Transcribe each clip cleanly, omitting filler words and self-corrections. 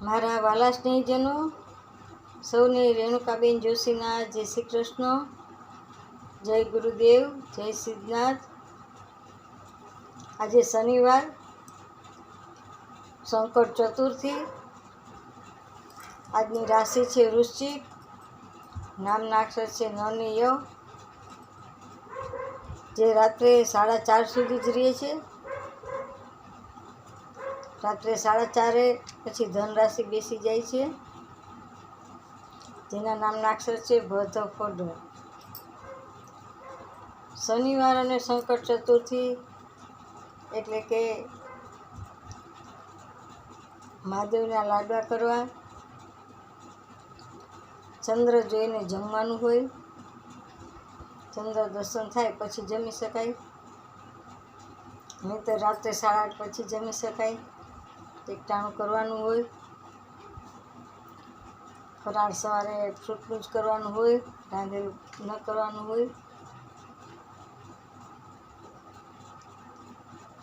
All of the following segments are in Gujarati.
મારા વાલા સ્નેહીજનો, સૌને રેણુકાબેન જોશીના જય શ્રી કૃષ્ણ, જય ગુરુદેવ, જય સિદ્ધનાથ. આજે શનિવાર, સંકટ ચતુર્થી. આજની રાશિ છે વૃશ્ચિક, નામના અક્ષર છે ન ને ય, જે રાત્રે 4:30 સુધી જ રહે છે. રાત્રે 4:30 પછી ધન રાશિ બેસી જાય છે, જેના નામના અક્ષર છે ભ ધ ફ ઢ. શનિવાર અને સંકટ ચતુર્થી એટલે કે મહાદેવના લાડવા કરવા, ચંદ્ર જોઈને જમવાનું હોય. ચંદ્ર દર્શન થાય પછી જમી શકાય, નહીં તો રાત્રે 8:30 પછી જમી શકાય. એકટાણું કરવાનું હોય. ફરાળ સવારે ફ્રૂટનું જ કરવાનું હોય, રાંધેલું ન કરવાનું હોય.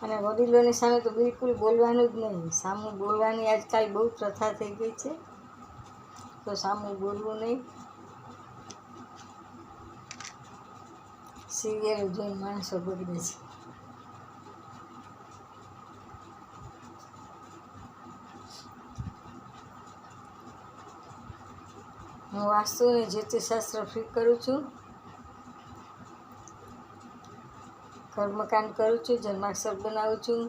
અને વડીલોની સામે તો બિલકુલ બોલવાનું જ નહીં. સામું બોલવાની આજકાલ બહુ પ્રથા થઈ ગઈ છે, તો સામું બોલવું નહીં. સિરિયલ જોઈને માણસો બગડે છે. હું વાસ્તુ અને જ્યોતિષશાસ્ત્ર ફ્રી કરું છું, કર્મકાંડ કરું છું, જન્માક્ષર બનાવું છું,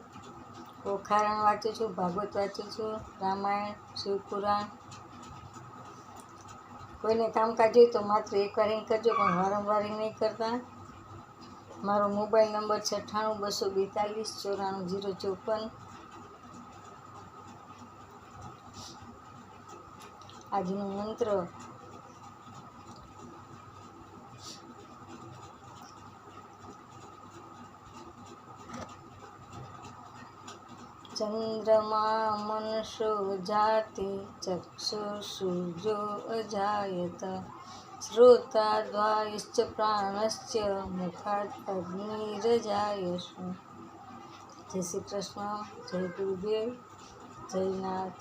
ઓખારણ વાંચું છું, ભાગવત વાંચું છું, રામાયણ, શિવપુરાણ. કોઈને કામકાજ હોય તો માત્ર એકવાર રિંગ કરજો, પણ વારંવાર રિંગ નહીં કરતા. મારો મોબાઈલ નંબર છે 98 242 94 054. આજનો મંત્ર: ચંદ્રમા મનસો જાતિ ચક્ષુષુજો અજાયત શ્રોતા દ્વાયશ્ચ પ્રાણશ્ચ મુખાદ અગ્નિરજાયસુ. જય શ્રી કૃષ્ણ, જય ગુરુદેવ, જય નાથ.